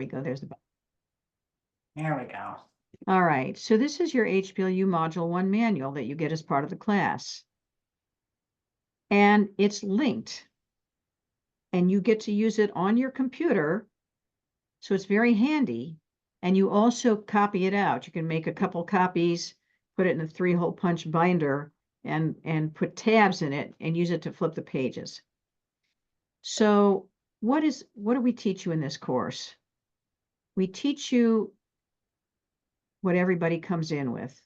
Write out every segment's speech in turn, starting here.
we go. There's the button. There we go. All right. So this is your HBLU Module 1 manual that you get as part of the class. And it's linked. And you get to use it on your computer. So it's very handy. And you also copy it out. You can make a couple copies, put it in a 3-hole punch binder, and put tabs in it and use it to flip the pages. So what do we teach you in this course? We teach you what everybody comes in with,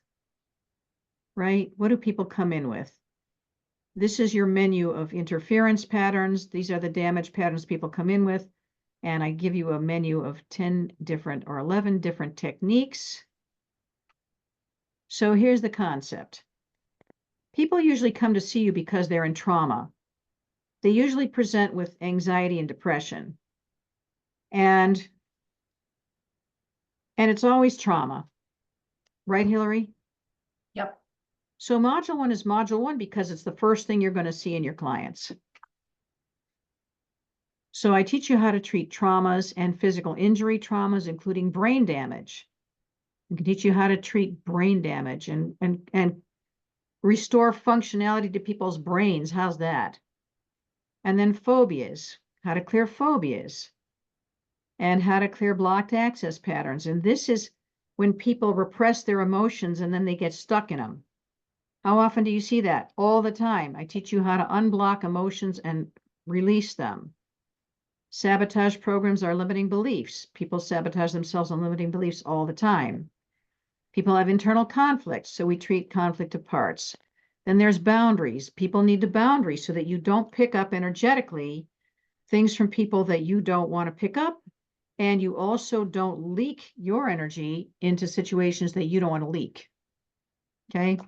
right? What do people come in with? This is your menu of interference patterns. These are the damage patterns people come in with. And I give you a menu of 10 different or 11 different techniques. So here's the concept. People usually come to see you because they're in trauma. They usually present with anxiety and depression. And it's always trauma. Right, Hillary? Yep. So Module 1 is Module 1 because it's the first thing you're going to see in your clients. So I teach you how to treat traumas and physical injury traumas, including brain damage. I can teach you how to treat brain damage and restore functionality to people's brains. How's that? And then phobias, how to clear phobias, and how to clear blocked access patterns. And this is when people repress their emotions and then they get stuck in them. How often do you see that? All the time. I teach you how to unblock emotions and release them. Sabotage programs are limiting beliefs. People sabotage themselves on limiting beliefs all the time. People have internal conflicts, so we treat conflict apart. Then there's boundaries. People need the boundaries so that you don't pick up energetically things from people that you don't want to pick up, and you also don't leak your energy into situations that you don't want to leak. Okay?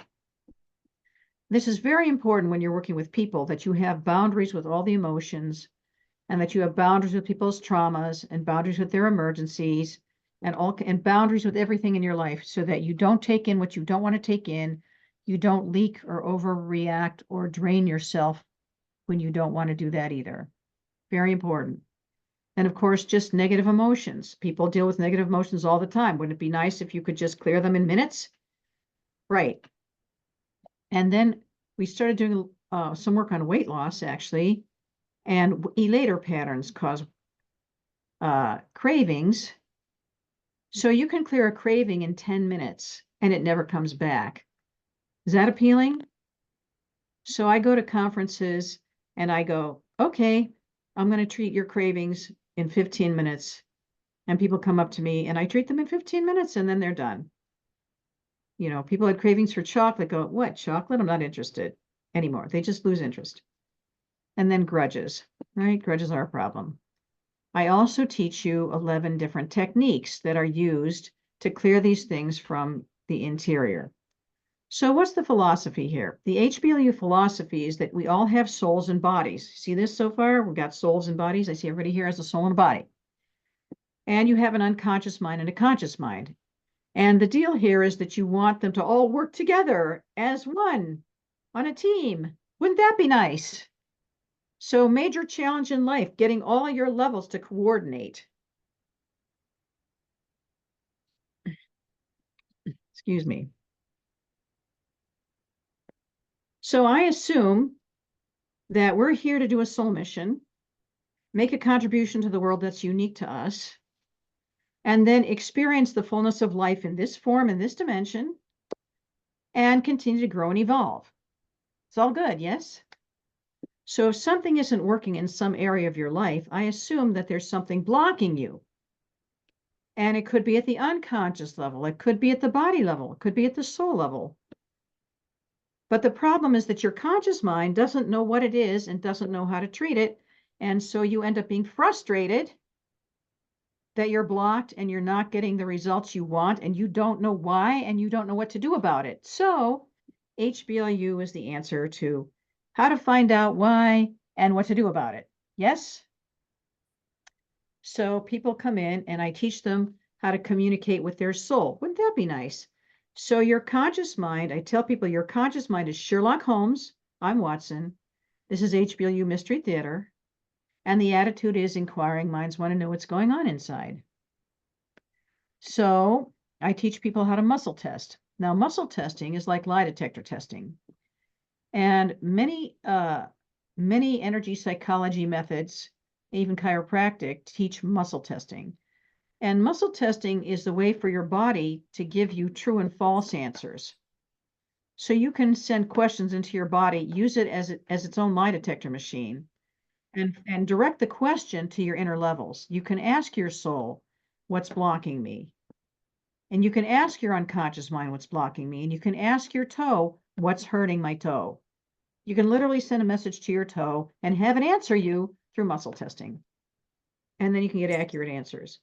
This is very important when you're working with people, that you have boundaries with all the emotions, and that you have boundaries with people's traumas and boundaries with their emergencies and boundaries with everything in your life, so that you don't take in what you don't want to take in, you don't leak or overreact or drain yourself when you don't want to do that either. Very important. And of course, just negative emotions. People deal with negative emotions all the time. Wouldn't it be nice if you could just clear them in minutes? Right. And then we started doing some work on weight loss, actually, and elator patterns cause cravings. So you can clear a craving in 10 minutes and it never comes back. Is that appealing? So I go to conferences and I go, okay, I'm going to treat your cravings in 15 minutes. And people come up to me and I treat them in 15 minutes and then they're done. You know, people had cravings for chocolate, go, what, chocolate? I'm not interested anymore. They just lose interest. And then grudges, right? Grudges are a problem. I also teach you 11 different techniques that are used to clear these things from the interior. So what's the philosophy here? The HBLU philosophy is that we all have souls and bodies. See this so far? We've got souls and bodies. I see everybody here has a soul and a body. And you have an unconscious mind and a conscious mind. And the deal here is that you want them to all work together as one on a team. Wouldn't that be nice? So major challenge in life, getting all your levels to coordinate. Excuse me. So I assume that we're here to do a soul mission, make a contribution to the world that's unique to us, and then experience the fullness of life in this form, in this dimension, and continue to grow and evolve. It's all good, yes? So if something isn't working in some area of your life, I assume that there's something blocking you. And it could be at the unconscious level. It could be at the body level. It could be at the soul level. But the problem is that your conscious mind doesn't know what it is and doesn't know how to treat it. And so you end up being frustrated that you're blocked and you're not getting the results you want and you don't know why and you don't know what to do about it. So HBLU is the answer to how to find out why and what to do about it. Yes? So people come in and I teach them how to communicate with their soul. Wouldn't that be nice? So your conscious mind, I tell people your conscious mind is Sherlock Holmes. I'm Watson. This is HBLU Mystery Theater. And the attitude is inquiring minds want to know what's going on inside. So I teach people how to muscle test. Now, muscle testing is like lie detector testing. And many energy psychology methods, even chiropractic, teach muscle testing. And muscle testing is the way for your body to give you true and false answers. So you can send questions into your body, use it as its own lie detector machine, and direct the question to your inner levels. You can ask your soul, what's blocking me? And you can ask your unconscious mind what's blocking me. And you can ask your toe, what's hurting my toe? You can literally send a message to your toe and have it answer you through muscle testing. And then you can get accurate answers.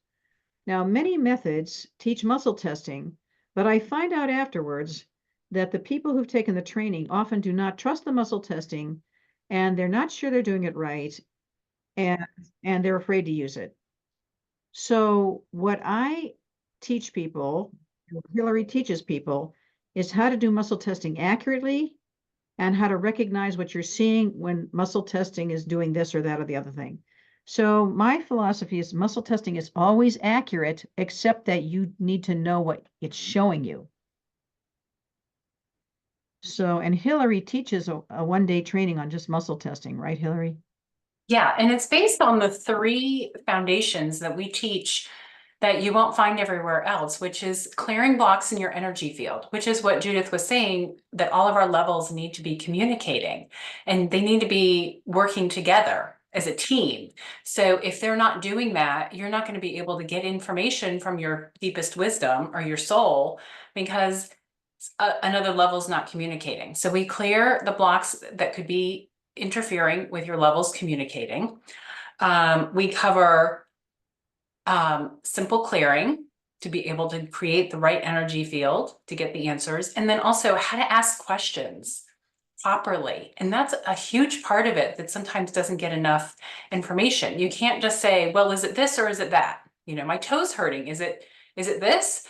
Now, many methods teach muscle testing, but I find out afterwards that the people who've taken the training often do not trust the muscle testing, and they're not sure they're doing it right, and they're afraid to use it. So what I teach people, what Hillary teaches people, is how to do muscle testing accurately and how to recognize what you're seeing when muscle testing is doing this or that or the other thing. So my philosophy is muscle testing is always accurate, except that you need to know what it's showing you. So, and Hillary teaches a one-day training on just muscle testing, right, Hillary? Yeah, and it's based on the 3 foundations that we teach that you won't find everywhere else, which is clearing blocks in your energy field, which is what Judith was saying, that all of our levels need to be communicating and they need to be working together as a team. So if they're not doing that, you're not going to be able to get information from your deepest wisdom or your soul because another level is not communicating. So we clear the blocks that could be interfering with your levels communicating. We cover simple clearing to be able to create the right energy field to get the answers, and then also how to ask questions properly. And that's a huge part of it that sometimes doesn't get enough information. You can't just say, well, is it this or is it that? You know, my toe's hurting. Is it this?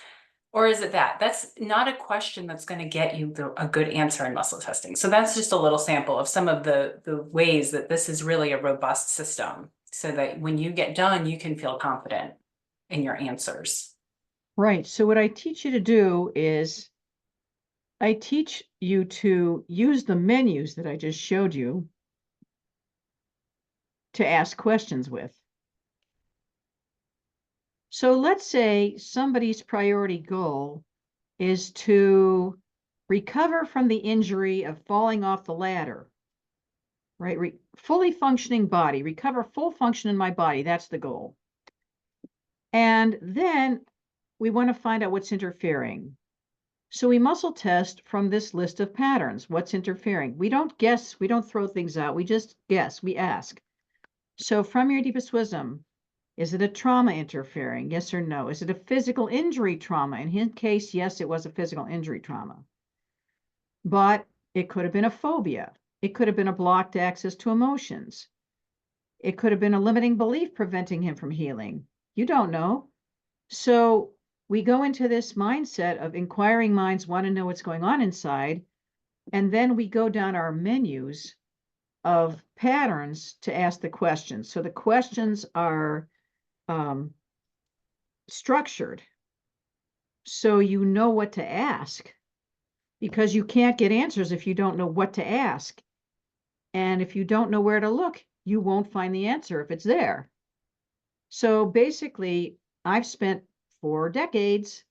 Or is it that? That's not a question that's going to get you a good answer in muscle testing. So that's just a little sample of some of the ways that this is really a robust system so that when you get done, you can feel confident in your answers. Right. So what I teach you to do is I teach you to use the menus that I just showed you to ask questions with. So let's say somebody's priority goal is to recover from the injury of falling off the ladder, right? Fully functioning body, recover full function in my body. That's the goal. And then we want to find out what's interfering. So we muscle test from this list of patterns. What's interfering? We don't guess. We don't throw things out. We just guess. We ask. So from your deepest wisdom, is it a trauma interfering? Yes or no? Is it a physical injury trauma? In his case, yes, it was a physical injury trauma. But it could have been a phobia. It could have been a blocked access to emotions. It could have been a limiting belief preventing him from healing. You don't know. So we go into this mindset of inquiring minds want to know what's going on inside. And then we go down our menus of patterns to ask the questions. So the questions are structured so you know what to ask, because you can't get answers if you don't know what to ask. And if you don't know where to look, you won't find the answer if it's there. So basically, I've spent 4 decades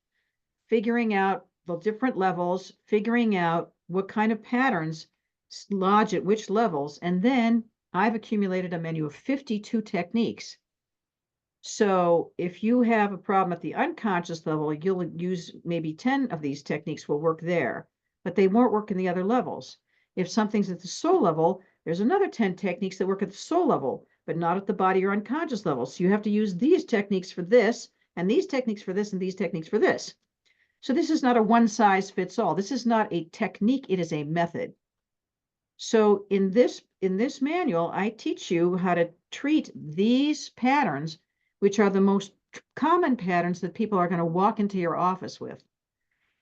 figuring out the different levels, figuring out what kind of patterns lodge at which levels, and then I've accumulated a menu of 52 techniques. So if you have a problem at the unconscious level, you'll use maybe 10 of these techniques will work there, but they won't work in the other levels. If something's at the soul level, there's another 10 techniques that work at the soul level, but not at the body or unconscious level. So you have to use these techniques for this, and these techniques for this, and these techniques for this. So this is not a one size fits all. This is not a technique, it is a method. So in this manual, I teach you how to treat these patterns, which are the most common patterns that people are going to walk into your office with.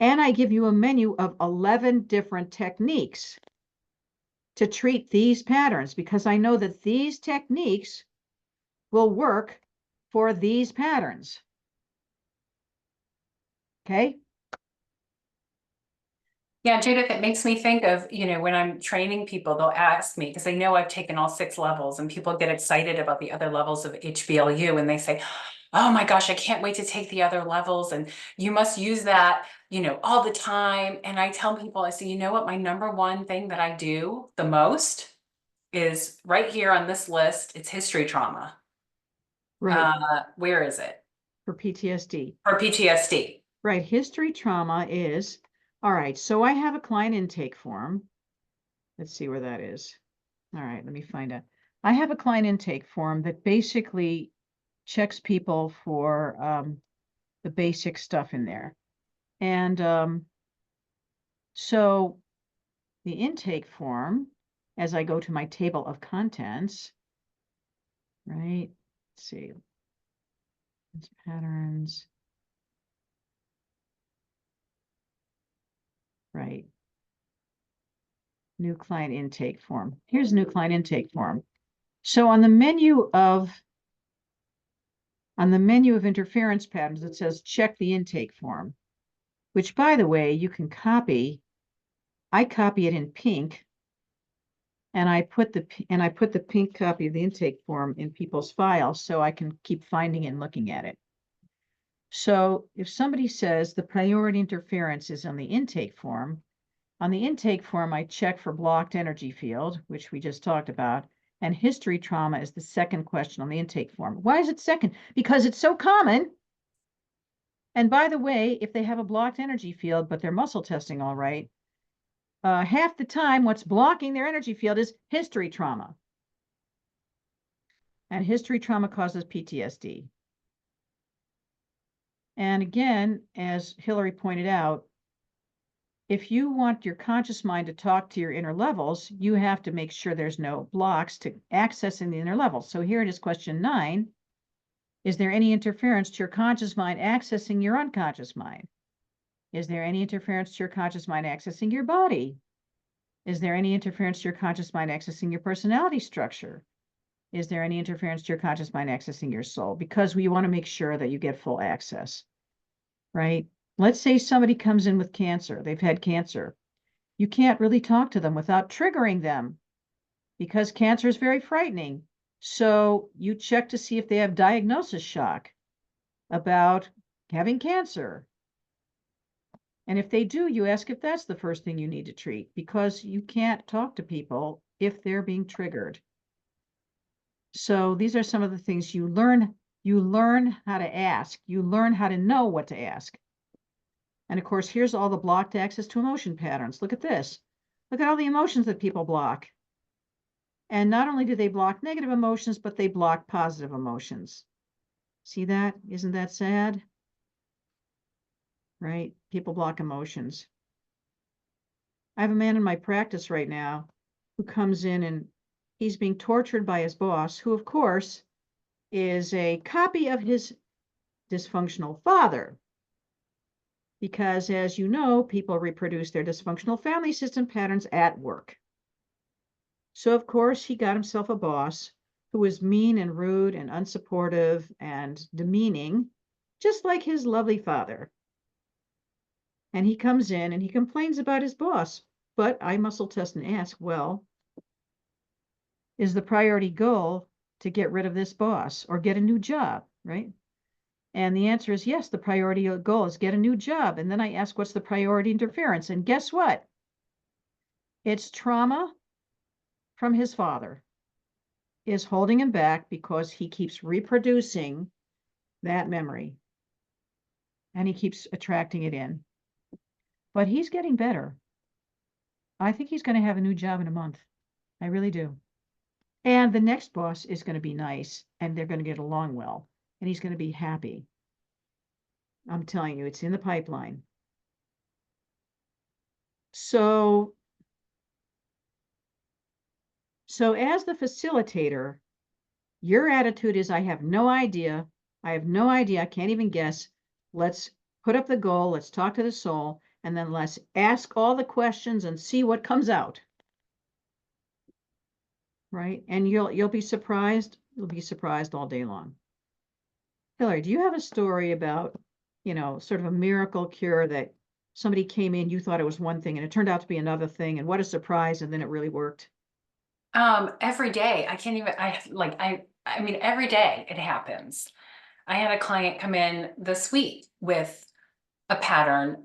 And I give you a menu of 11 different techniques to treat these patterns, because I know that these techniques will work for these patterns. Okay? Yeah, Judith, it makes me think of, when I'm training people, they'll ask me, because they know I've taken all 6 levels, and people get excited about the other levels of HBLU, and they say, oh my gosh, I can't wait to take the other levels, and you must use that, all the time. And I tell people, I say, you know what, my number one thing that I do the most is right here on this list. It's history trauma. Right, Where is it? for PTSD. Or PTSD. Right, history trauma is, all right, so I have a client intake form. Let's see where that is. All right, let me find it. I have a client intake form that basically checks people for the basic stuff in there. And so the intake form, as I go to my table of contents, right? Let's see. Patterns. Right. New client intake form. Here's new client intake form. So on the menu of interference patterns, it says check the intake form, which, by the way, you can copy. I copy it in pink, and I put the pink copy of the intake form in people's files so I can keep finding it and looking at it. So if somebody says the priority interference is on the intake form, I check for blocked energy field, which we just talked about, and history trauma is the second question on the intake form. Why is it second? Because it's so common. And by the way, if they have a blocked energy field, but they're muscle testing all right, half the time what's blocking their energy field is history trauma. And history trauma causes PTSD. And again, as Hillary pointed out, if you want your conscious mind to talk to your inner levels, you have to make sure there's no blocks to accessing the inner levels. So here it is, question 9. Is there any interference to your conscious mind accessing your unconscious mind? Is there any interference to your conscious mind accessing your body? Is there any interference to your conscious mind accessing your personality structure? Is there any interference to your conscious mind accessing your soul? Because we want to make sure that you get full access, right? Let's say somebody comes in with cancer. They've had cancer. You can't really talk to them without triggering them because cancer is very frightening. So you check to see if they have diagnosis shock about having cancer. And if they do, you ask if that's the first thing you need to treat, because you can't talk to people if they're being triggered. So these are some of the things you learn. You learn how to ask. You learn how to know what to ask. And of course, here's all the blocked access to emotion patterns. Look at this. Look at all the emotions that people block. And not only do they block negative emotions, but they block positive emotions. See that? Isn't that sad? Right? People block emotions. I have a man in my practice right now who comes in and he's being tortured by his boss, who, of course, is a copy of his dysfunctional father. Because, as you know, people reproduce their dysfunctional family system patterns at work. So, of course, he got himself a boss who was mean and rude and unsupportive and demeaning, just like his lovely father. And he comes in and he complains about his boss. But I muscle test and ask, well, is the priority goal to get rid of this boss or get a new job, right? And the answer is yes, the priority goal is get a new job. And then I ask, what's the priority interference? And guess what? It's trauma from his father is holding him back because he keeps reproducing that memory and he keeps attracting it in. But he's getting better. I think he's going to have a new job in a month. I really do. And the next boss is going to be nice and they're going to get along well and he's going to be happy. I'm telling you, it's in the pipeline. So as the facilitator, your attitude is, I have no idea. I have no idea. I can't even guess. Let's put up the goal. Let's talk to the soul. And then let's ask all the questions and see what comes out. Right? And you'll be surprised. You'll be surprised all day long. Hillary, do you have a story about you know, sort of a miracle cure that somebody came in, you thought it was one thing and it turned out to be another thing, and what a surprise, and then it really worked? Every day, I can't even, I mean, every day it happens. I had a client come in this week with a pattern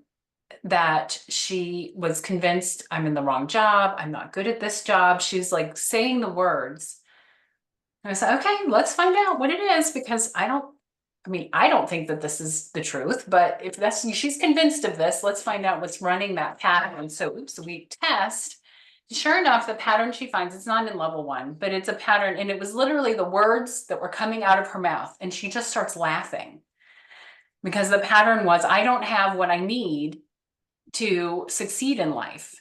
that she was convinced I'm in the wrong job. I'm not good at this job. She's like saying the words. And I said, okay, let's find out what it is, because I don't think that this is the truth, but if she's convinced of this, let's find out what's running that pattern. So, oops, we test. Sure enough, the pattern she finds, it's not in level 1, but it's a pattern. And it was literally the words that were coming out of her mouth. And she just starts laughing because the pattern was, I don't have what I need to succeed in life.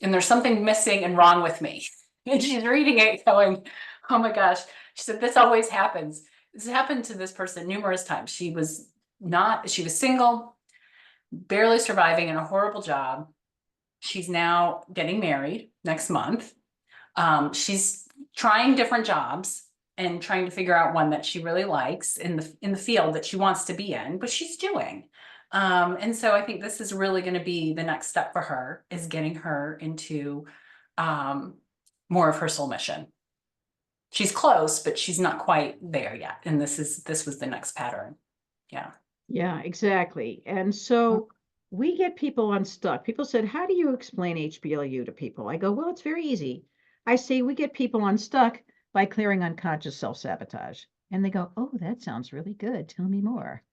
And there's something missing and wrong with me. And she's reading it going, oh my gosh. She said, this always happens. This happened to this person numerous times. She was single, barely surviving in a horrible job. She's now getting married next month. She's trying different jobs and trying to figure out one that she really likes in the field that she wants to be in, but she's doing. And so I think this is really going to be the next step for her, is getting her into more of her soul mission. She's close, but she's not quite there yet. And this was the next pattern. Yeah. Yeah, exactly. And so we get people unstuck. People said, how do you explain HBLU to people? I go, well, it's very easy. I say we get people unstuck by clearing unconscious self-sabotage. And they go, oh, that sounds really good. Tell me more.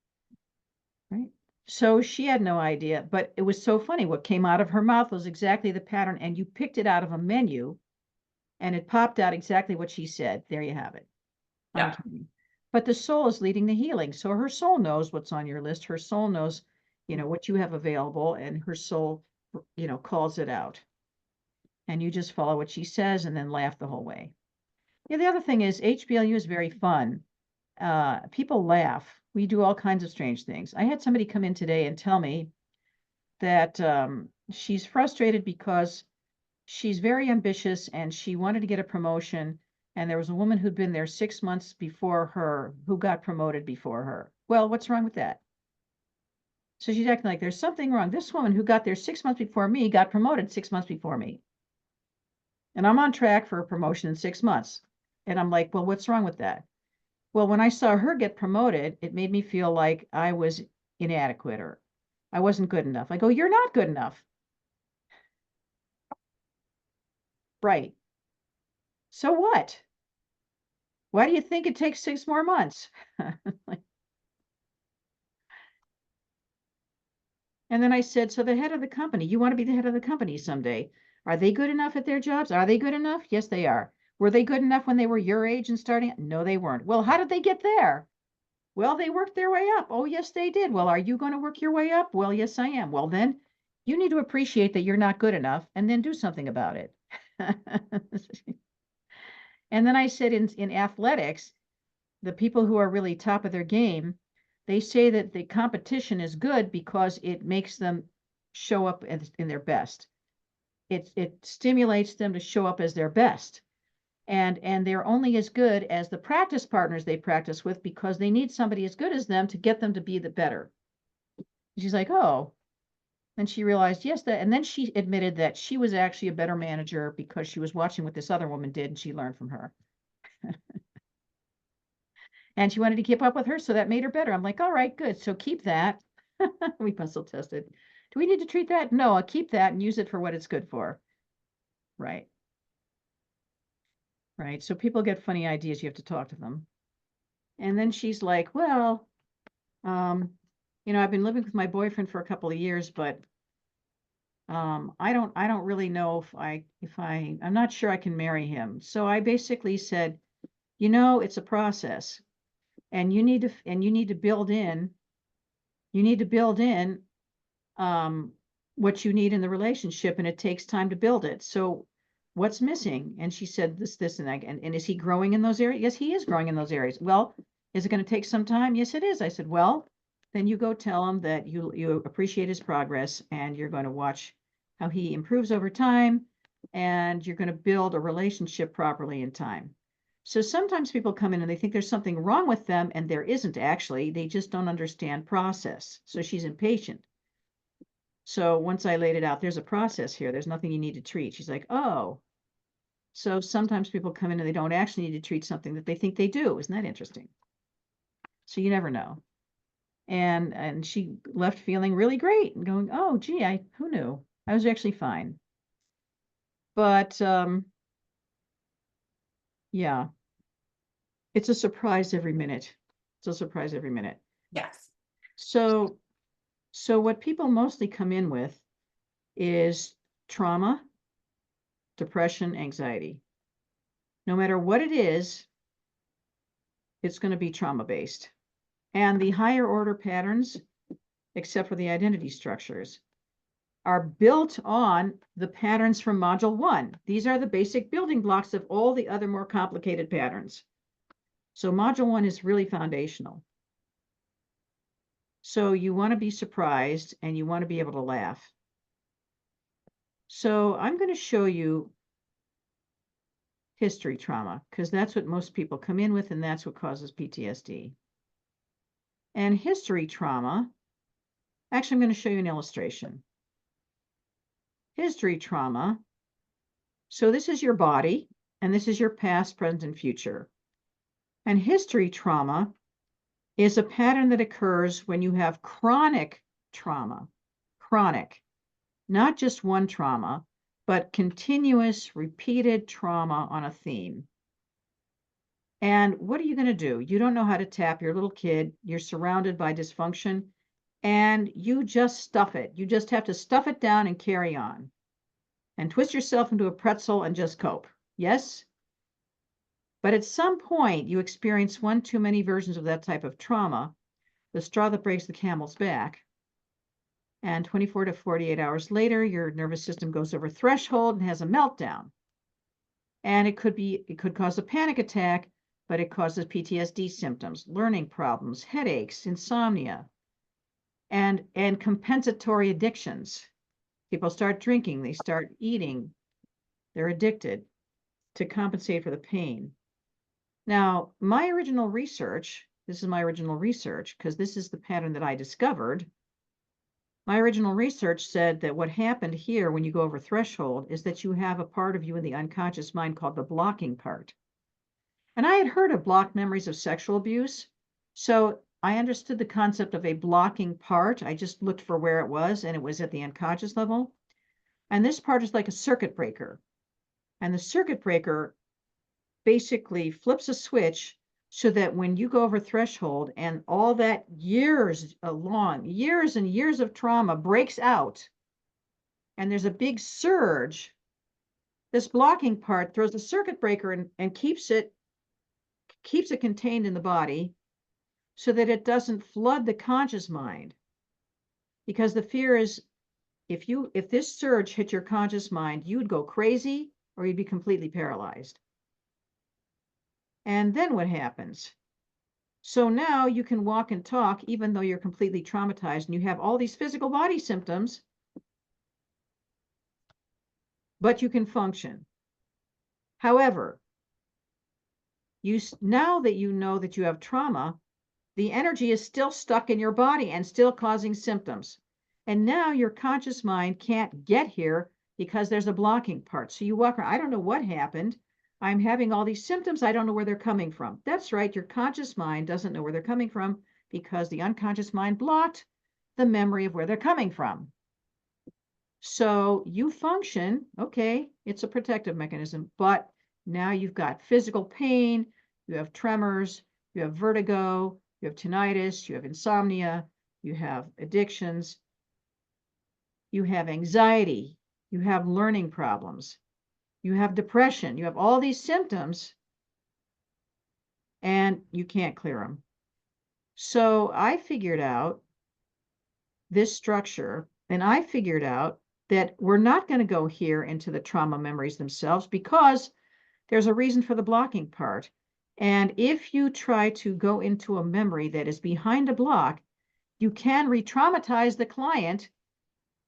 Right. So she had no idea, but it was so funny. What came out of her mouth was exactly the pattern, and you picked it out of a menu and it popped out exactly what she said. There you have it. Yeah. But the soul is leading the healing. So her soul knows what's on your list. Her soul knows, you know, what you have available, and her soul, you know, calls it out. And you just follow what she says and then laugh the whole way. Yeah, the other thing is HBLU is very fun. People laugh. We do all kinds of strange things. I had somebody come in today and tell me that she's frustrated because she's very ambitious and she wanted to get a promotion. And there was a woman who'd been there 6 months before her who got promoted before her. Well, what's wrong with that? So she's acting like there's something wrong. This woman who got there 6 months before me got promoted 6 months before me. And I'm on track for a promotion in 6 months. And I'm like, well, what's wrong with that? Well, when I saw her get promoted, it made me feel like I was inadequate or I wasn't good enough. I go, you're not good enough. Right. So what? Why do you think it takes 6 more months? And then I said, so the head of the company, you want to be the head of the company someday. Are they good enough at their jobs? Are they good enough? Yes, they are. Were they good enough when they were your age and starting? No, they weren't. Well, how did they get there? Well, they worked their way up. Oh, yes, they did. Well, are you going to work your way up? Well, yes, I am. Well, then you need to appreciate that you're not good enough and then do something about it. And then I said in athletics, the people who are really top of their game, they say that the competition is good because it makes them show up in their best. It stimulates them to show up as their best. And they're only as good as the practice partners they practice with, because they need somebody as good as them to get them to be the better. She's like, oh. And she realized, yes, that, and then she admitted that she was actually a better manager because she was watching what this other woman did and she learned from her. And she wanted to keep up with her, so that made her better. I'm like, all right, good. So keep that. We muscle tested. Do we need to treat that? No, I'll keep that and use it for what it's good for. Right. Right. So people get funny ideas, you have to talk to them. And then she's like, well, you know, I've been living with my boyfriend for a couple of years, but I don't really know I'm not sure I can marry him. So I basically said, you know, it's a process. And you need to build in what you need in the relationship, and it takes time to build it. So what's missing? And she said this, and that. And is he growing in those areas? Yes, he is growing in those areas. Well, is it going to take some time? Yes, it is. I said, well, then you go tell him that you appreciate his progress and you're going to watch how he improves over time, and you're going to build a relationship properly in time. So sometimes people come in and they think there's something wrong with them, and there isn't actually. They just don't understand process. So she's impatient. So once I laid it out, there's a process here. There's nothing you need to treat. She's like, oh. So sometimes people come in and they don't actually need to treat something that they think they do. Isn't that interesting? So you never know. And she left feeling really great and going, oh, gee, who knew? I was actually fine. But yeah, it's a surprise every minute. It's a surprise every minute. Yes. So what people mostly come in with is trauma, depression, anxiety. No matter what it is, it's going to be trauma based. And the higher order patterns, except for the identity structures, are built on the patterns from Module 1. These are the basic building blocks of all the other more complicated patterns. So Module 1 is really foundational. So you want to be surprised and you want to be able to laugh. So I'm going to show you history trauma, because that's what most people come in with, and that's what causes PTSD. And history trauma, actually, I'm going to show you an illustration. History trauma, so this is your body, and this is your past, present, and future. And history trauma is a pattern that occurs when you have chronic trauma, chronic, not just one trauma, but continuous, repeated trauma on a theme. And what are you going to do? You don't know how to tap your little kid. You're surrounded by dysfunction, and you just stuff it. You just have to stuff it down and carry on and twist yourself into a pretzel and just cope. Yes? But at some point, you experience one too many versions of that type of trauma, the straw that breaks the camel's back. And 24 to 48 hours later, your nervous system goes over threshold and has a meltdown. And it could cause a panic attack, but it causes PTSD symptoms, learning problems, headaches, insomnia, and compensatory addictions. People start drinking, they start eating, they're addicted to compensate for the pain. Now, my original research, this is my original research, because this is the pattern that I discovered. My original research said that what happened here when you go over threshold is that you have a part of you in the unconscious mind called the blocking part. And I had heard of blocked memories of sexual abuse. So I understood the concept of a blocking part. I just looked for where it was, and it was at the unconscious level. And this part is like a circuit breaker. And the circuit breaker basically flips a switch so that when you go over threshold and all that years and years of trauma breaks out, and there's a big surge, this blocking part throws the circuit breaker and keeps it contained in the body so that it doesn't flood the conscious mind. Because the fear is, if this surge hit your conscious mind, you'd go crazy or you'd be completely paralyzed. And then what happens? So now you can walk and talk even though you're completely traumatized and you have all these physical body symptoms, but you can function. However, now that you know that you have trauma, the energy is still stuck in your body and still causing symptoms. And now your conscious mind can't get here because there's a blocking part. So you walk around, I don't know what happened. I'm having all these symptoms. I don't know where they're coming from. That's right. Your conscious mind doesn't know where they're coming from because the unconscious mind blocked the memory of where they're coming from. So you function, okay, it's a protective mechanism, but now you've got physical pain, you have tremors, you have vertigo, you have tinnitus, you have insomnia, you have addictions, you have anxiety, you have learning problems, you have depression, you have all these symptoms, and you can't clear them. So I figured out this structure, and I figured out that we're not going to go here into the trauma memories themselves because there's a reason for the blocking part. And if you try to go into a memory that is behind a block, you can re-traumatize the client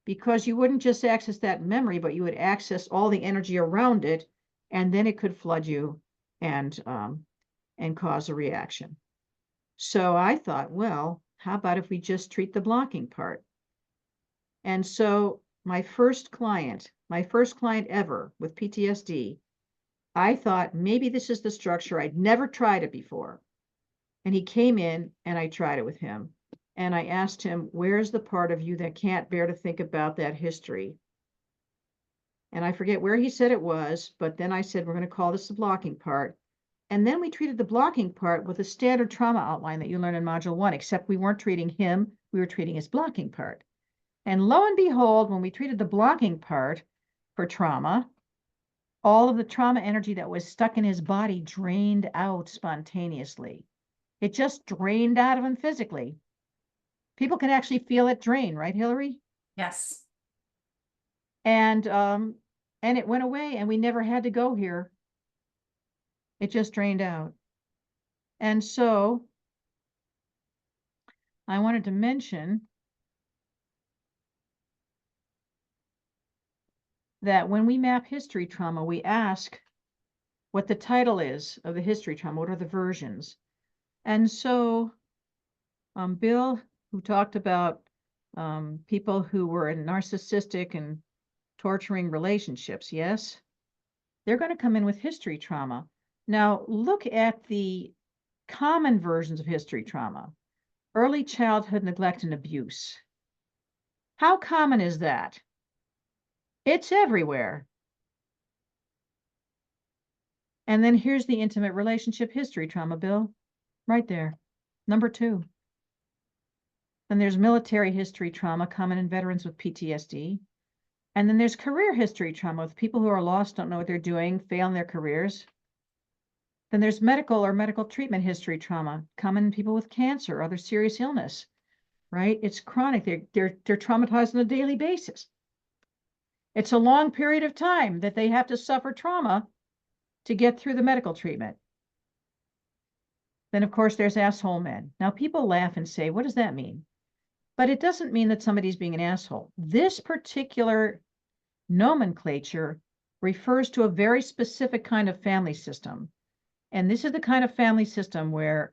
because you wouldn't just access that memory, but you would access all the energy around it, and then it could flood you and cause a reaction. So I thought, well, how about if we just treat the blocking part? And so my first client ever with PTSD, I thought maybe this is the structure. I'd never tried it before. And he came in and I tried it with him. And I asked him, where's the part of you that can't bear to think about that history? And I forget where he said it was, but then I said, we're going to call this the blocking part. And then we treated the blocking part with a standard trauma outline that you learn in Module 1, except we weren't treating him, we were treating his blocking part. And lo and behold, when we treated the blocking part for trauma, all of the trauma energy that was stuck in his body drained out spontaneously. It just drained out of him physically. People can actually feel it drain, right, Hillary? Yes. And it went away, and we never had to go here. It just drained out. And so I wanted to mention that when we map history trauma, we ask what the title is of the history trauma, what are the versions? And so Bill, who talked about people who were in narcissistic and torturing relationships, yes, they're going to come in with history trauma. Now, look at the common versions of history trauma. Early childhood neglect and abuse. How common is that? It's everywhere. And then here's the intimate relationship history trauma, Bill, right there, number 2. Then there's military history trauma, common in veterans with PTSD. And then there's career history trauma with people who are lost, don't know what they're doing, fail in their careers. Then there's medical or medical treatment history trauma, common in people with cancer or other serious illness, right? It's chronic. They're traumatized on a daily basis. It's a long period of time that they have to suffer trauma to get through the medical treatment. Then, of course, there's asshole men. Now, people laugh and say, what does that mean? But it doesn't mean that somebody's being an asshole. This particular nomenclature refers to a very specific kind of family system. And this is the kind of family system where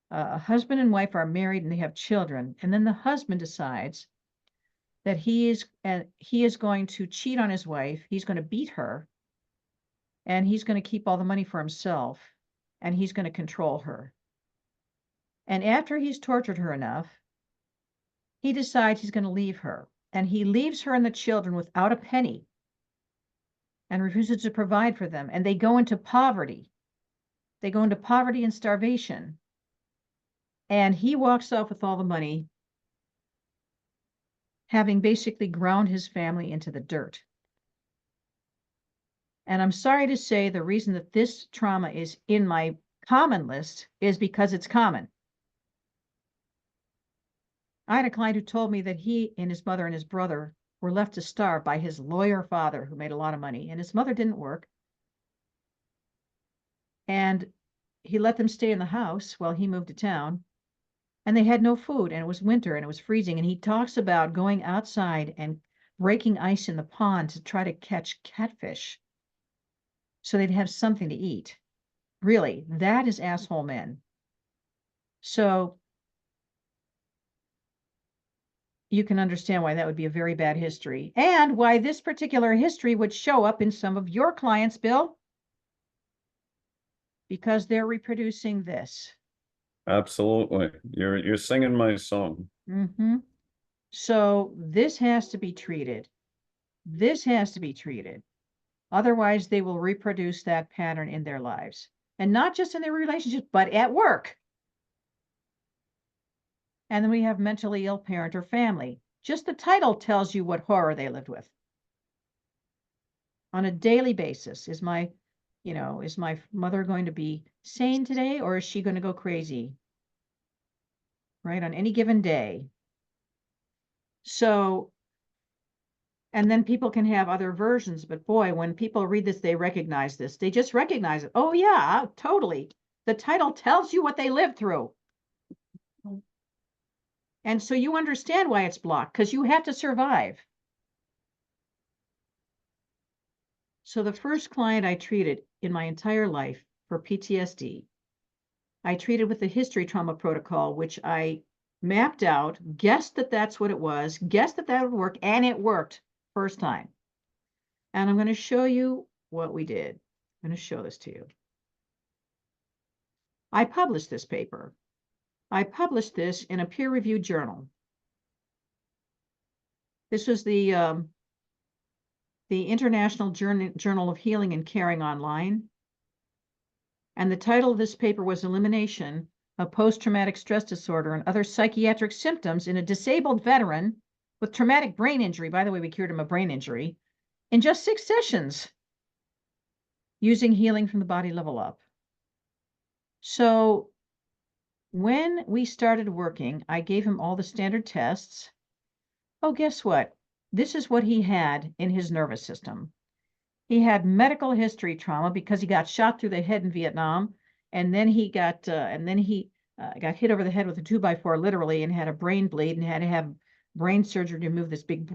a husband and wife are married and they have children. And then the husband decides that he is going to cheat on his wife. He's going to beat her. And he's going to keep all the money for himself. And he's going to control her. And after he's tortured her enough, he decides he's going to leave her. And he leaves her and the children without a penny and refuses to provide for them. And they go into poverty. They go into poverty and starvation. And he walks off with all the money, having basically ground his family into the dirt. And I'm sorry to say the reason that this trauma is in my common list is because it's common. I had a client who told me that he and his mother and his brother were left to starve by his lawyer father, who made a lot of money, and his mother didn't work. And he let them stay in the house while he moved to town. And they had no food, and it was winter, and it was freezing. And he talks about going outside and breaking ice in the pond to try to catch catfish so they'd have something to eat. Really, that is asshole men. So you can understand why that would be a very bad history, and why this particular history would show up in some of your clients, Bill, because they're reproducing this. Absolutely. You're singing my song. Mm-hmm. So this has to be treated. This has to be treated. Otherwise, they will reproduce that pattern in their lives. And not just in their relationships, but at work. And then we have mentally ill parent or family. Just the title tells you what horror they lived with. On a daily basis, is my mother going to be sane today, or is she going to go crazy? Right, on any given day. So, and then people can have other versions, but boy, when people read this, they recognize this. They just recognize it. Oh yeah, totally. The title tells you what they lived through. And so you understand why it's blocked, because you have to survive. So the first client I treated in my entire life for PTSD. I treated with the history trauma protocol, which I mapped out, guessed that that's what it was, guessed that that would work, and it worked first time. And I'm going to show you what we did. I'm going to show this to you. I published this paper. I published this in a peer-reviewed journal. This was the International Journal of Healing and Caring Online. And the title of this paper was Elimination of Post-Traumatic Stress Disorder and Other Psychiatric Symptoms in a Disabled Veteran with Traumatic Brain Injury. By the way, we cured him of brain injury in just 6 sessions using healing from the body level up. So when we started working, I gave him all the standard tests. Oh, guess what? This is what he had in his nervous system. He had medical history trauma because he got shot through the head in Vietnam, and then he got got hit over the head with a 2x4 literally, and had a brain bleed and had to have brain surgery to remove this big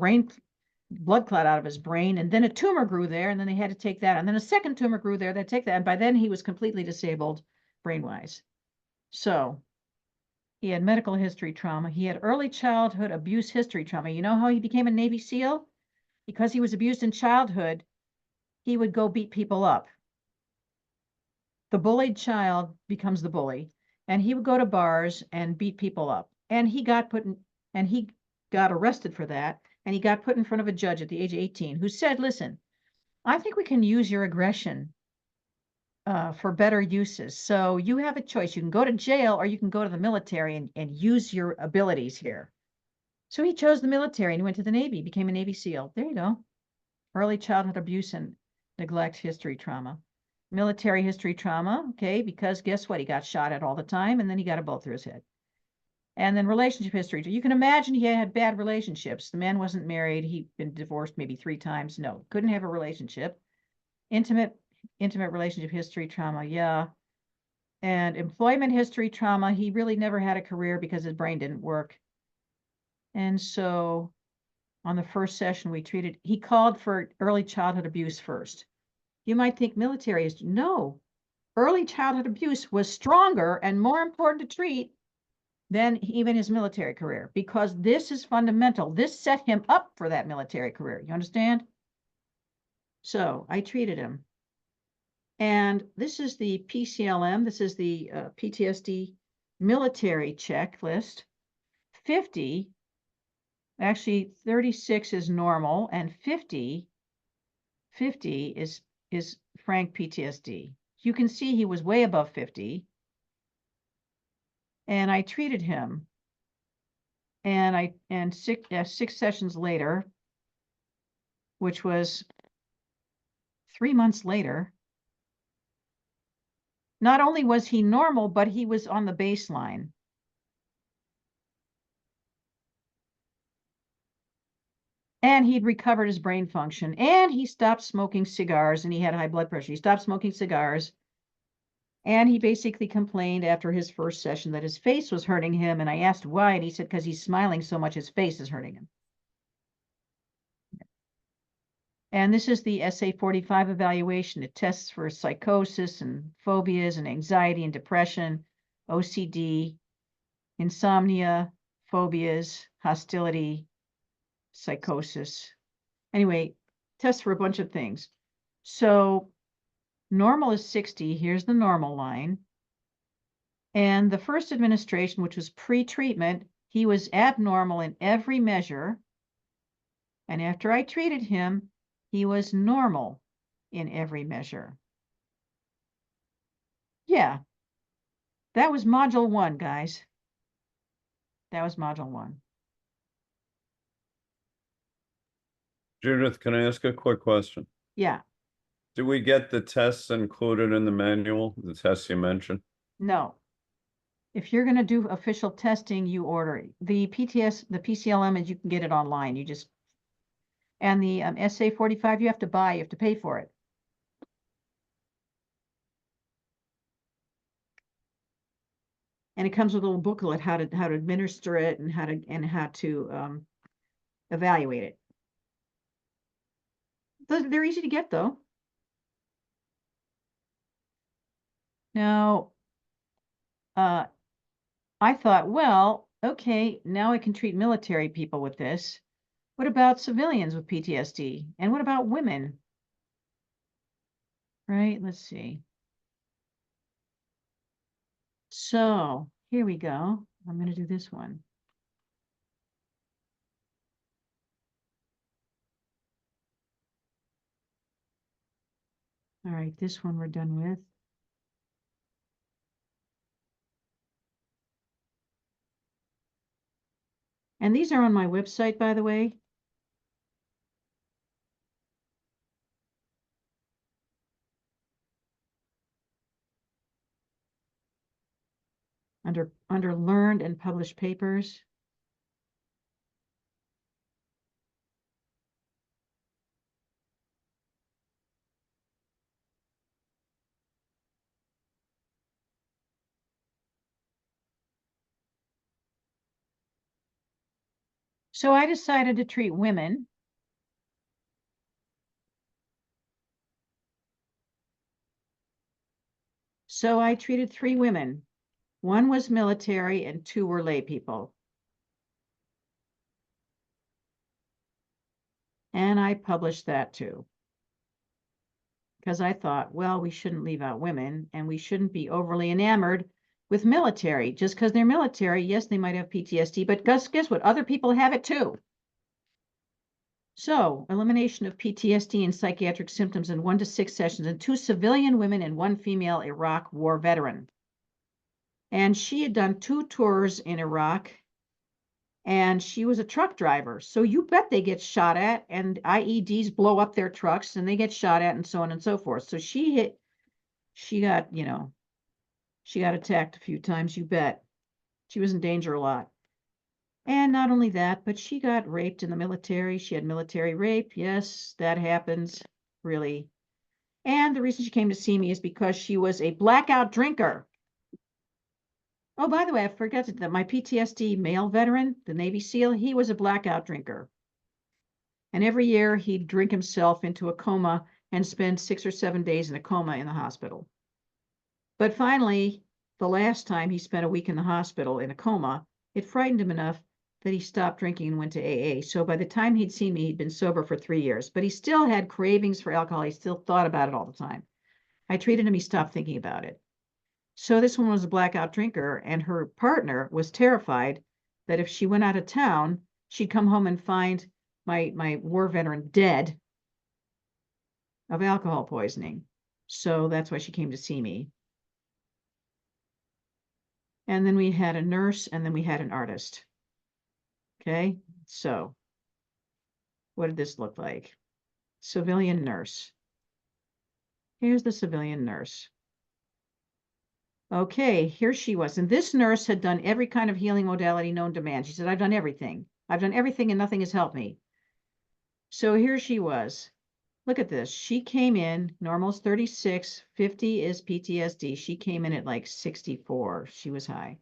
blood clot out of his brain, and then a tumor grew there, and then they had to take that, and then a second tumor grew there. They take that, and by then he was completely disabled brain-wise. So he had medical history trauma. He had early childhood abuse history trauma. You know how he became a Navy SEAL? Because he was abused in childhood, he would go beat people up. The bullied child becomes the bully, and he would go to bars and beat people up. And he got arrested for that, and he got put in front of a judge at the age of 18 who said, listen, I think we can use your aggression for better uses. So you have a choice. You can go to jail or you can go to the military and use your abilities here. So he chose the military and he went to the Navy, became a Navy SEAL. There you go. Early childhood abuse and neglect history trauma. Military history trauma, okay, because guess what? He got shot at all the time, and then he got a bullet through his head. And then relationship history. You can imagine he had bad relationships. The man wasn't married. He'd been divorced maybe 3 times. No, couldn't have a relationship. Intimate relationship history trauma, yeah. And employment history trauma, he really never had a career because his brain didn't work. And so on the first session we treated, he called for early childhood abuse first. You might think military is, no, early childhood abuse was stronger and more important to treat than even his military career, because this is fundamental. This set him up for that military career. You understand? So I treated him. And this is the PCLM. This is the PTSD military checklist. 50, actually 36 is normal, and 50 is frank PTSD. You can see he was way above 50. And I treated him. And 6 sessions later, which was 3 months later, not only was he normal, but he was on the baseline. And he'd recovered his brain function, and he stopped smoking cigars, and he had high blood pressure. He stopped smoking cigars, and he basically complained after his first session that his face was hurting him, and I asked why, and he said because he's smiling so much his face is hurting him. And this is the SA-45 evaluation. It tests for psychosis and phobias and anxiety and depression, OCD, insomnia, phobias, hostility, psychosis. Anyway, tests for a bunch of things. So normal is 60. Here's the normal line. And the first administration, which was pre-treatment, he was abnormal in every measure. And after I treated him, he was normal in every measure. Yeah, that was module 1, guys. That was module 1. Judith, can I ask a quick question? Yeah, Do we get the tests included in the manual, the tests you mentioned? no. If you're going to do official testing, you order it. The PCLM, is you can get it online. You just, and the SA-45, you have to buy, you have to pay for it. And it comes with a little booklet how to administer it and how to evaluate it. They're easy to get though. Now, I thought, well, okay, now I can treat military people with this. What about civilians with PTSD? And what about women? Right, let's see. So here we go. I'm going to do this one. All right, this one we're done with. And these are on my website, by the way. Under learned and published papers. So I decided to treat women. So I treated 3 women. 1 was military and 2 were lay people. And I published that too. Because I thought, well, we shouldn't leave out women and we shouldn't be overly enamored with military. Just because they're military, yes, they might have PTSD, but guess what? Other people have it too. So, elimination of PTSD and psychiatric symptoms in 1 to 6 sessions in 2 civilian women and 1 female Iraq war veteran. And she had done 2 tours in Iraq, and she was a truck driver. So you bet they get shot at, and IEDs blow up their trucks, and they get shot at, and so on and so forth. So she got, she got attacked a few times, you bet. She was in danger a lot. And not only that, but she got raped in the military. She had military rape. Yes, that happens, really. And the reason she came to see me is because she was a blackout drinker. Oh, by the way, I forgot that my PTSD male veteran, the Navy SEAL, he was a blackout drinker. And every year he'd drink himself into a coma and spend 6 or 7 days in a coma in the hospital. But finally, the last time he spent a week in the hospital in a coma, it frightened him enough that he stopped drinking and went to AA. So by the time he'd seen me, he'd been sober for 3 years, but he still had cravings for alcohol. He still thought about it all the time. I treated him, he stopped thinking about it. So this one was a blackout drinker, and her partner was terrified that if she went out of town, she'd come home and find my war veteran dead of alcohol poisoning. So that's why she came to see me. And then we had a nurse, and then we had an artist. Okay, so what did this look like? Civilian nurse. Here's the civilian nurse. Okay, here she was. And this nurse had done every kind of healing modality known to man. She said, I've done everything. I've done everything and nothing has helped me. So here she was. Look at this. She came in, normal is 36, 50 is PTSD. She came in at like 64. She was high.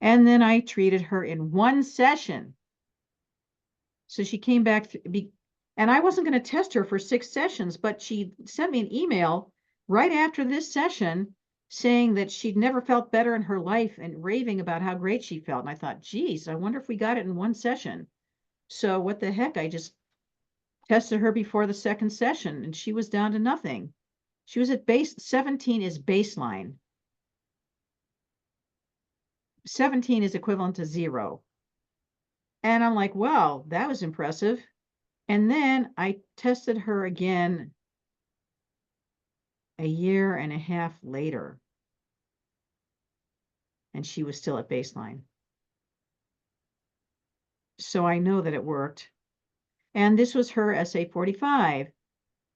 And then I treated her in 1 session. So she came back, and I wasn't going to test her for 6 sessions, but she sent me an email right after this session saying that she'd never felt better in her life and raving about how great she felt. And I thought, geez, I wonder if we got it in 1 session. So what the heck? I just tested her before the 2nd session, and she was down to nothing. She was at 17 is baseline. 17 is equivalent to 0. And I'm like, wow, that was impressive. And then I tested her again a year and a half later, and she was still at baseline. So I know that it worked. And this was her SA45.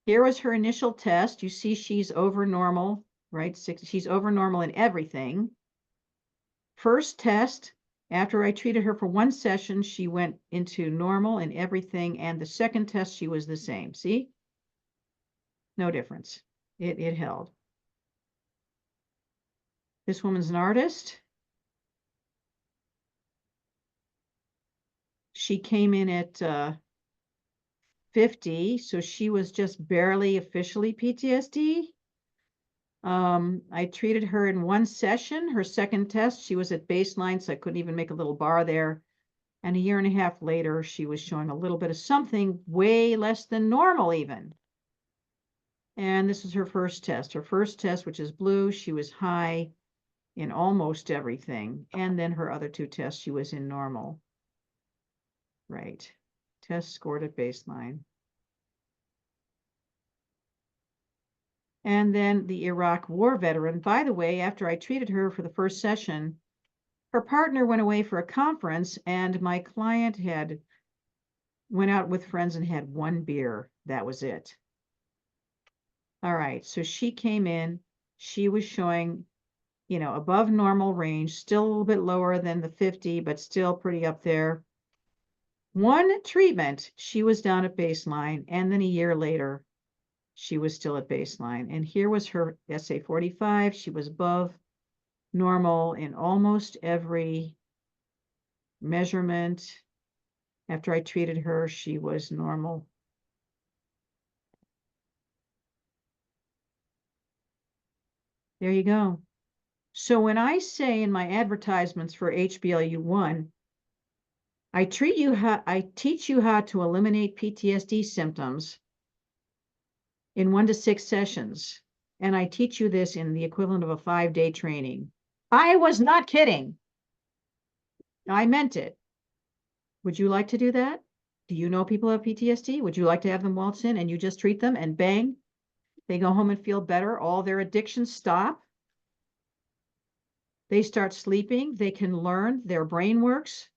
Here was her initial test. You see she's over normal, right? She's over normal in everything. First test, after I treated her for 1 session, she went into normal in everything. And the second test, she was the same. See? No difference. It held. This woman's an artist. She came in at 50, so she was just barely officially PTSD. I treated her in one session. Her second test, she was at baseline, so I couldn't even make a little bar there. And a year and a half later, she was showing a little bit of something way less than normal even. And this was her first test. Her first test, which is blue, she was high in almost everything. And then her other two tests, she was in normal. Right. Test scored at baseline. And then the Iraq War veteran, by the way, after I treated her for the first session, her partner went away for a conference and my client went out with friends and had one beer. That was it. All right, so she came in, she was showing, above normal range, still a little bit lower than the 50, but still pretty up there. One treatment, she was down at baseline, and then a year later, she was still at baseline. And here was her SA45. She was above normal in almost every measurement. After I treated her, she was normal. There you go. So when I say in my advertisements for HBLU1, I teach you how to eliminate PTSD symptoms in 1 to 6 sessions. And I teach you this in the equivalent of a 5-day training. I was not kidding. I meant it. Would you like to do that? Do you know people have PTSD? Would you like to have them waltz in and you just treat them and bang, they go home and feel better? All their addictions stop. They start sleeping. They can learn. Their brain works.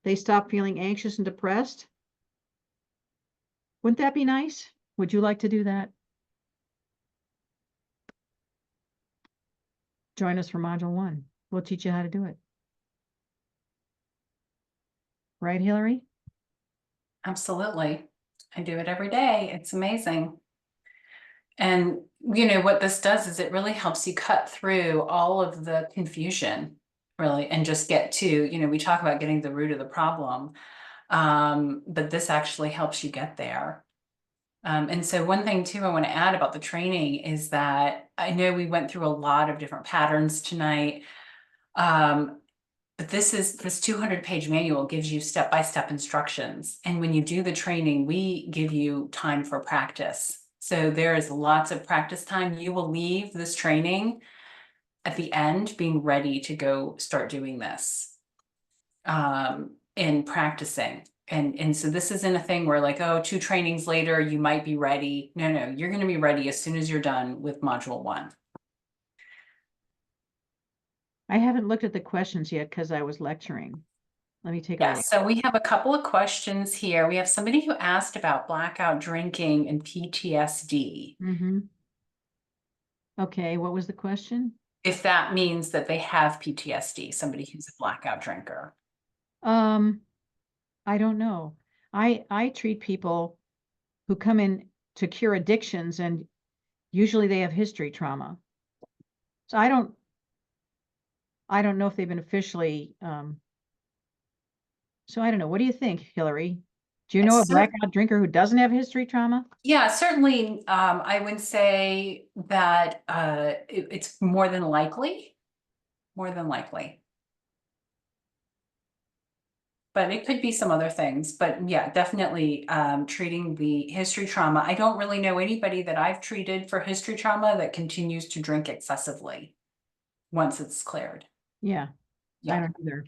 They stop feeling anxious and depressed. Wouldn't that be nice? Would you like to do that? Join us for Module 1. We'll teach you how to do it. Right, Hillary? Absolutely. I do it every day. It's amazing. And what this does is it really helps you cut through all of the confusion, really, and just get to, we talk about getting the root of the problem. But this actually helps you get there. And so one thing too, I want to add about the training is that I know we went through a lot of different patterns tonight. But this 200-page manual gives you step-by-step instructions. And when you do the training, we give you time for practice. So there is lots of practice time. You will leave this training at the end being ready to go start doing this and practicing. And so this isn't a thing where like, oh, 2 trainings later, you might be ready. No, you're going to be ready as soon as you're done with Module 1. I haven't looked at the questions yet because I was lecturing. Let me take a look. So we have a couple of questions here. We have somebody who asked about blackout drinking and PTSD. Okay, what was the question? If that means that they have PTSD, somebody who's a blackout drinker. I don't know. I treat people who come in to cure addictions, and usually they have history trauma. So I don't know if they've been officially, so I don't know. What do you think, Hillary? Do you know a blackout drinker who doesn't have history trauma? Yeah, certainly. I would say that it's more than likely. But it could be some other things. But yeah, definitely treating the history trauma. I don't really know anybody that I've treated for history trauma that continues to drink excessively once it's cleared. Yeah. I don't either.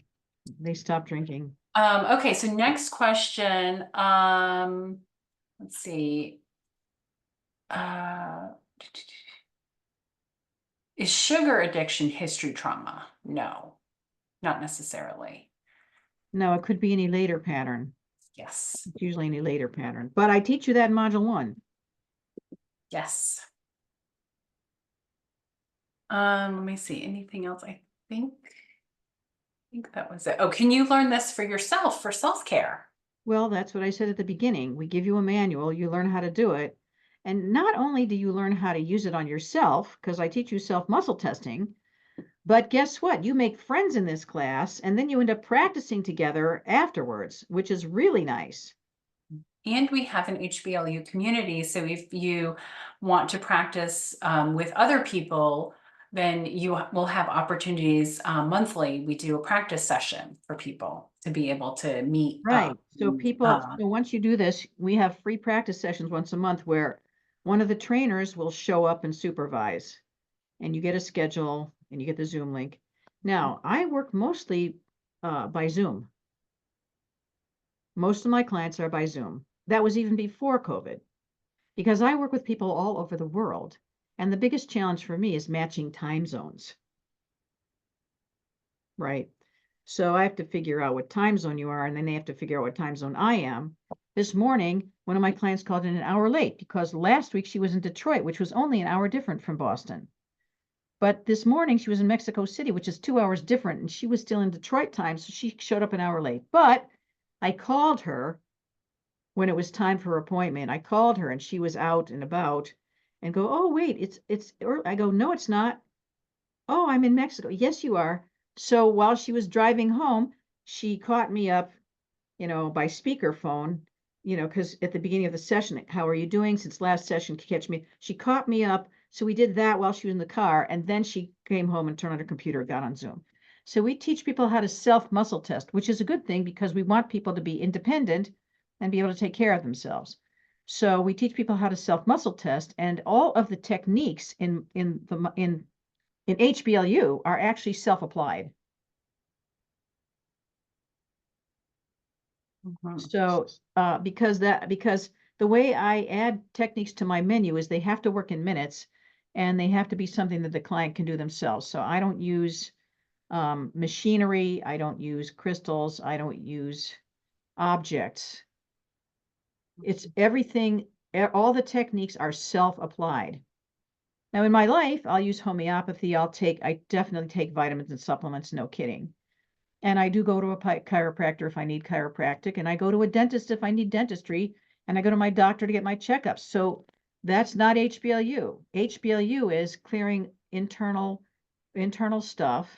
They stop drinking. Okay, so next question. Let's see. Is sugar addiction history trauma? No, not necessarily. No, it could be any later pattern. Yes. It's usually any later pattern. But I teach you that in Module 1. Yes. Let me see. Anything else? I think that was it. Oh, can you learn this for yourself for self-care? Well, that's what I said at the beginning. We give you a manual, you learn how to do it. And not only do you learn how to use it on yourself, because I teach you self-muscle testing, but guess what? You make friends in this class, and then you end up practicing together afterwards, which is really nice. and we have an HBLU community. So if you want to practice with other people, then you will have opportunities monthly. We do a practice session for people to be able to meet. Right. So people, so once you do this, we have free practice sessions once a month where one of the trainers will show up and supervise. And you get a schedule and you get the Zoom link. Now, I work mostly by Zoom. Most of my clients are by Zoom. That was even before COVID, because I work with people all over the world. And the biggest challenge for me is matching time zones. Right. So I have to figure out what time zone you are, and then they have to figure out what time zone I am. This morning, one of my clients called in an hour late because last week she was in Detroit, which was only an hour different from Boston. But this morning she was in Mexico City, which is 2 hours different, and she was still in Detroit time, so she showed up an hour late. But I called her when it was time for her appointment. I called her and she was out and about and go, oh, wait, it's early. I go, no, it's not. Oh, I'm in Mexico. Yes, you are. So while she was driving home, she caught me up, by speakerphone, because at the beginning of the session, how are you doing? Since last session, catch me. She caught me up. So we did that while she was in the car. And then she came home and turned on her computer, got on Zoom. So we teach people how to self-muscle test, which is a good thing because we want people to be independent and be able to take care of themselves. So we teach people how to self-muscle test, and all of the techniques in HBLU are actually self-applied. So because the way I add techniques to my menu is they have to work in minutes and they have to be something that the client can do themselves. So I don't use machinery, I don't use crystals, I don't use objects. It's everything, all the techniques are self-applied. Now in my life, I'll use homeopathy, I definitely take vitamins and supplements, no kidding. And I do go to a chiropractor if I need chiropractic, and I go to a dentist if I need dentistry, and I go to my doctor to get my checkups. So that's not HBLU. HBLU is clearing internal stuff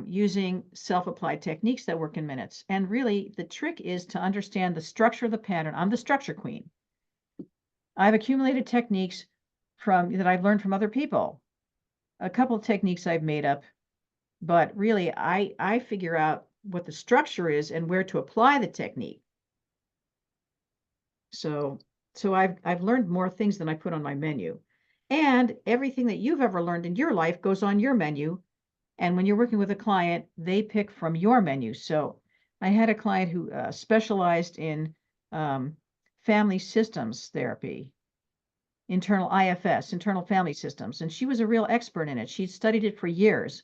using self-applied techniques that work in minutes. And really, the trick is to understand the structure of the pattern. I'm the structure queen. I've accumulated techniques that I've learned from other people. A couple of techniques I've made up. But really, I figure out what the structure is and where to apply the technique. So I've learned more things than I put on my menu. And everything that you've ever learned in your life goes on your menu. And when you're working with a client, they pick from your menu. So I had a client who specialized in family systems therapy, internal IFS, internal family systems. And she was a real expert in it. She'd studied it for years.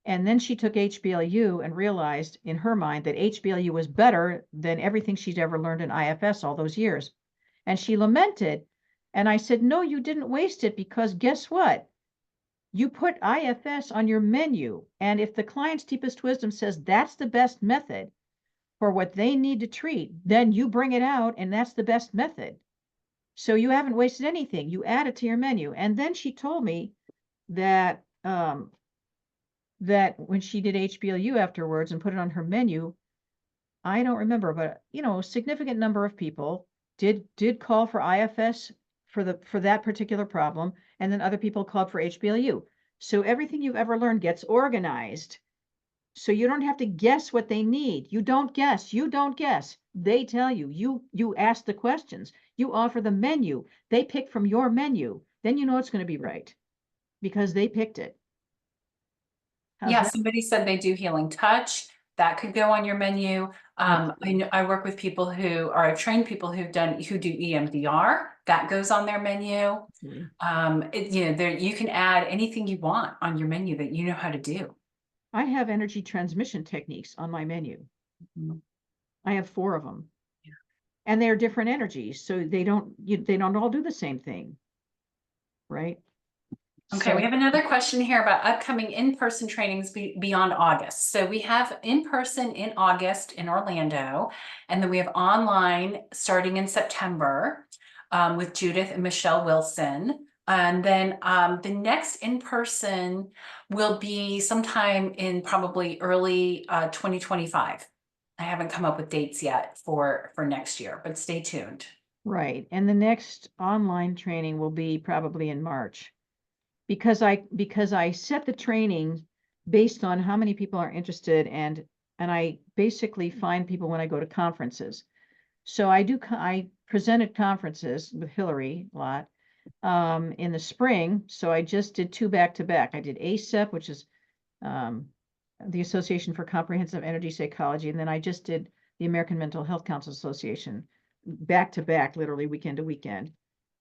And then she took HBLU and realized in her mind that HBLU was better than everything she'd ever learned in IFS all those years. And she lamented. And I said, no, you didn't waste it, because guess what? You put IFS on your menu. And if the client's deepest wisdom says that's the best method for what they need to treat, then you bring it out and that's the best method. So you haven't wasted anything. You add it to your menu. And then she told me that that when she did HBLU afterwards and put it on her menu, I don't remember, but a significant number of people did call for IFS for that particular problem, and then other people called for HBLU. So everything you've ever learned gets organized. So you don't have to guess what they need. You don't guess. They tell you. You ask the questions. You offer the menu. They pick from your menu. Then you know it's going to be right because they picked it. Yeah, somebody said they do healing touch. That could go on your menu. I work with people I've trained people who do EMDR. That goes on their menu. You can add anything you want on your menu that you know how to do. I have energy transmission techniques on my menu. I have 4 of them. Yeah. And they're different energies, so they don't all do the same thing. Right? Okay, we have another question here about upcoming in-person trainings beyond August. So we have in-person in August in Orlando, and then we have online starting in September with Judith and Michelle Wilson. And then the next in-person will be sometime in probably early 2025. I haven't come up with dates yet for next year, but stay tuned. Right, and the next online training will be probably in March. Because I set the training based on how many people are interested, and I basically find people when I go to conferences. So I present at conferences with Hillary a lot in the spring. So I just did 2 back-to-back. I did ACEP, which is the Association for Comprehensive Energy Psychology, and then I just did the American Mental Health Council Association back to back, literally weekend to weekend.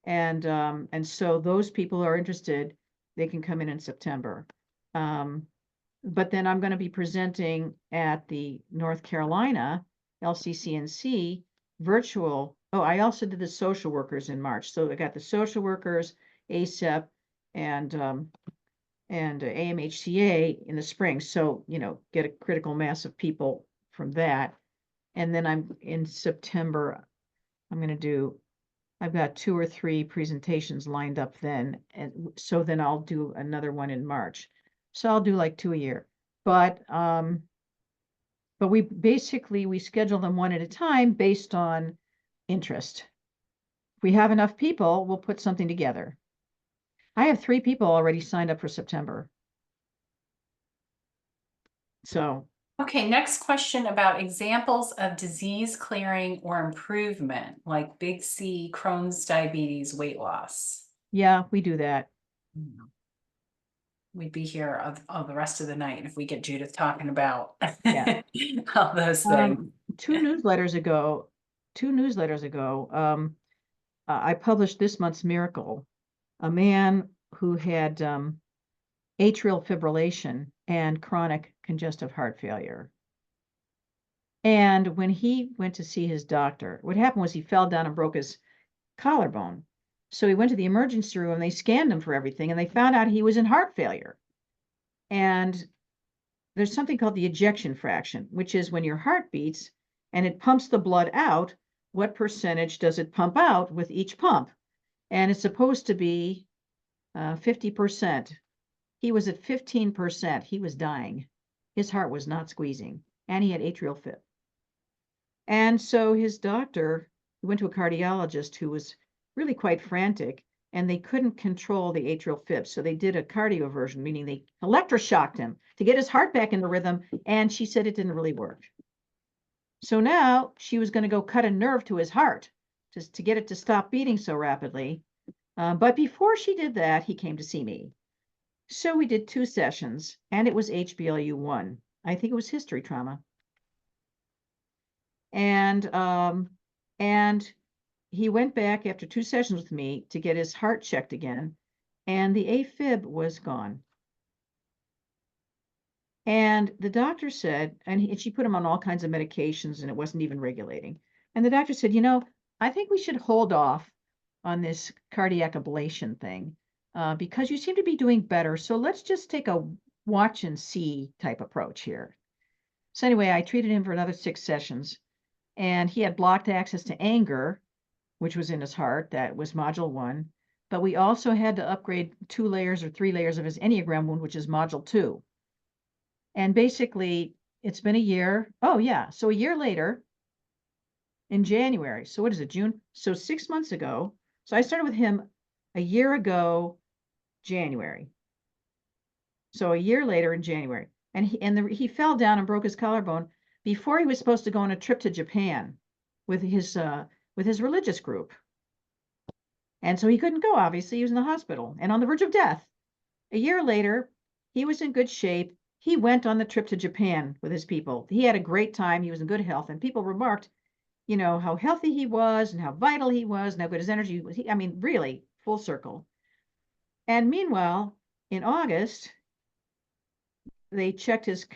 And so those people who are interested, they can come in September. But then I'm going to be presenting at the North Carolina LCCNC virtual. Oh, I also did the social workers in March. So I got the social workers, ACEP, and AMHCA in the spring. So, get a critical mass of people from that. And then I'm in September, I've got 2 or 3 presentations lined up then. And so then I'll do another one in March. So I'll do like 2 a year. But we schedule them one at a time based on interest. If we have enough people, we'll put something together. I have 3 people already signed up for September. So, Okay, next question about examples of disease clearing or improvement, like big C, Crohn's, diabetes, weight loss. yeah, we do that. We'd be here of the rest of the night if we get Judith talking about Yeah. all those things. 2 newsletters ago, I published this month's miracle. A man who had atrial fibrillation and chronic congestive heart failure. And when he went to see his doctor, what happened was he fell down and broke his collarbone. So he went to the emergency room, they scanned him for everything, and they found out he was in heart failure. And there's something called the ejection fraction, which is when your heart beats and it pumps the blood out, what percentage does it pump out with each pump? And it's supposed to be 50%. He was at 15%. He was dying. His heart was not squeezing, and he had atrial fib. And so his doctor went to a cardiologist who was really quite frantic, and they couldn't control the atrial fib. So they did a cardioversion, meaning they electroshocked him to get his heart back in the rhythm. And she said it didn't really work. So now she was going to go cut a nerve to his heart just to get it to stop beating so rapidly. But before she did that, he came to see me. So we did 2 sessions, and it was HBLU 1. I think it was history trauma. And he went back after 2 sessions with me to get his heart checked again, and the AFib was gone. And the doctor said, and she put him on all kinds of medications, and it wasn't even regulating. And the doctor said, I think we should hold off on this cardiac ablation thing because you seem to be doing better. So let's just take a watch and see type approach here. So anyway, I treated him for another 6 sessions, and he had blocked access to anger, which was in his heart. That was module 1. But we also had to upgrade 2 layers or 3 layers of his Enneagram wound, which is module 2. And basically, it's been a year. Oh, yeah. So a year later, in January. So what is it, June? So 6 months ago. So I started with him a year ago, January. So a year later in January. And he fell down and broke his collarbone before he was supposed to go on a trip to Japan with his religious group. And so he couldn't go, obviously. He was in the hospital and on the verge of death. A year later, he was in good shape. He went on the trip to Japan with his people. He had a great time. He was in good health. And people remarked, how healthy he was and how vital he was and how good his energy was. Really full circle. And meanwhile, in August, they checked his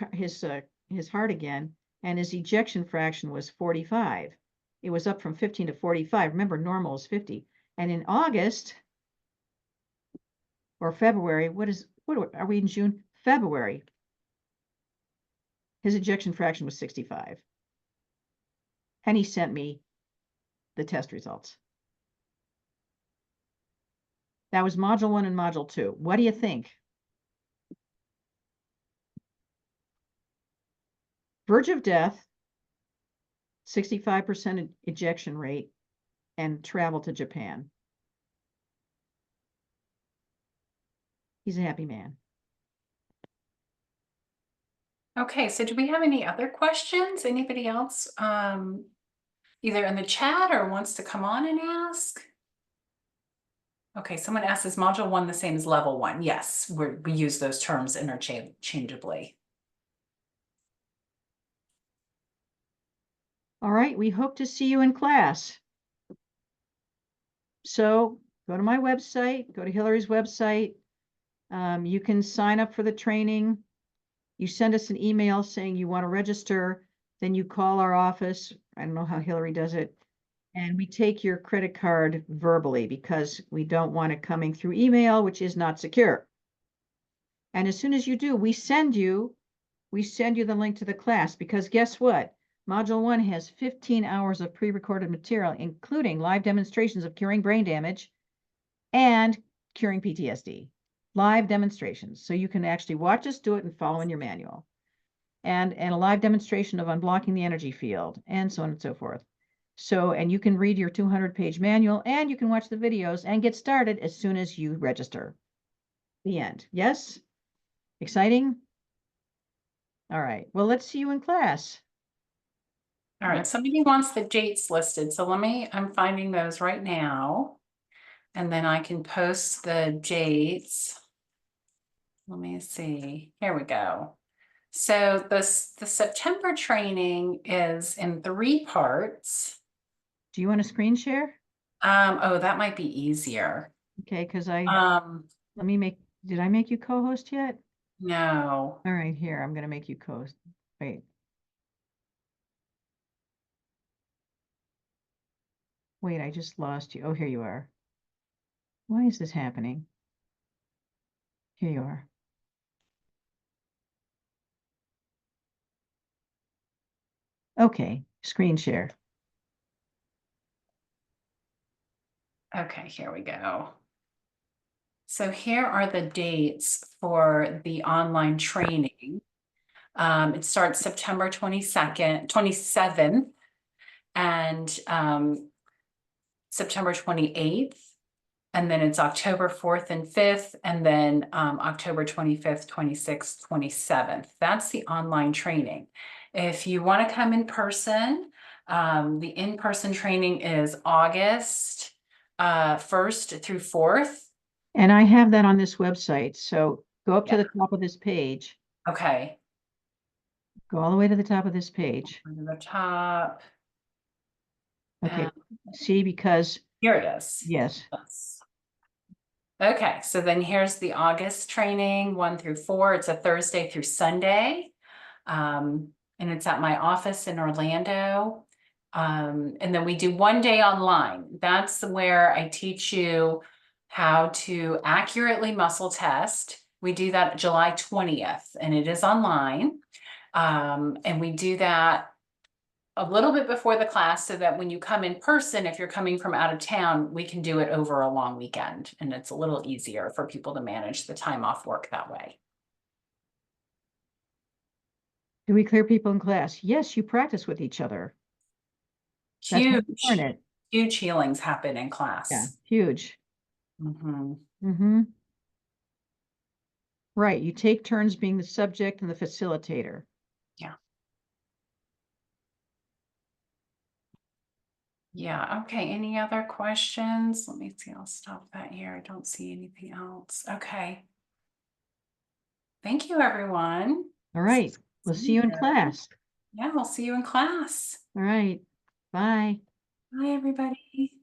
heart again, and his ejection fraction was 45. It was up from 15 to 45. Remember, normal is 50. And in August or February, what are we in June? February, his ejection fraction was 65. And he sent me the test results. That was module 1 and module 2. What do you think? Verge of death, 65% ejection rate, and travel to Japan. He's a happy man. Okay, so do we have any other questions? Anybody else, either in the chat or wants to come on and ask? Okay, someone asked, is module 1 the same as level 1? Yes, we use those terms interchangeably. All right, we hope to see you in class. So go to my website, go to Hillary's website. You can sign up for the training. You send us an email saying you want to register, then you call our office. I don't know how Hillary does it. And we take your credit card verbally because we don't want it coming through email, which is not secure. And as soon as you do, we send you the link to the class, because guess what? Module 1 has 15 hours of pre-recorded material, including live demonstrations of curing brain damage and curing PTSD. Live demonstrations. So you can actually watch us do it and follow in your manual. And a live demonstration of unblocking the energy field, and so on and so forth. So, and you can read your 200-page manual, and you can watch the videos and get started as soon as you register. The end. Yes? Exciting? All right. Well, let's see you in class. All right, somebody wants the dates listed. So I'm finding those right now. And then I can post the dates. Let me see. Here we go. So the September training is in 3 parts. Do you want to screen share? Oh, that might be easier. Okay, because did I make you co-host yet? No. All right, here, I'm going to make you co-host. Wait. Wait, I just lost you. Oh, here you are. Why is this happening? Here you are. Okay, screen share. Okay, here we go. So here are the dates for the online training. It starts September 27th, and September 28th, and then it's October 4th and 5th, and then October 25th, 26th, 27th. That's the online training. If you want to come in person, the in-person training is August 1st through 4th. And I have that on this website. So go up to Yeah. the top of this page. Okay. Go all the way to the top of this page. To the top. Okay. See, because Here it is. yes. Okay, so then here's the August training, 1 through 4. It's a Thursday through Sunday. And it's at my office in Orlando. And then we do 1 day online. That's where I teach you how to accurately muscle test. We do that July 20th, and it is online. And we do that a little bit before the class so that when you come in person, if you're coming from out of town, we can do it over a long weekend, and it's a little easier for people to manage the time off work that way. Do we clear people in class? Yes, you practice with each other. That's how you learn it. Huge healings happen in class. Yeah, huge. Mm-hmm. Mm-hmm. Right, you take turns being the subject and the facilitator. Yeah. Yeah, okay, any other questions? Let me see, I'll stop that here. I don't see anything else. Okay. Thank you, everyone. All right, we'll see you in class. Yeah, we'll see you in class. All right, bye. Bye, everybody.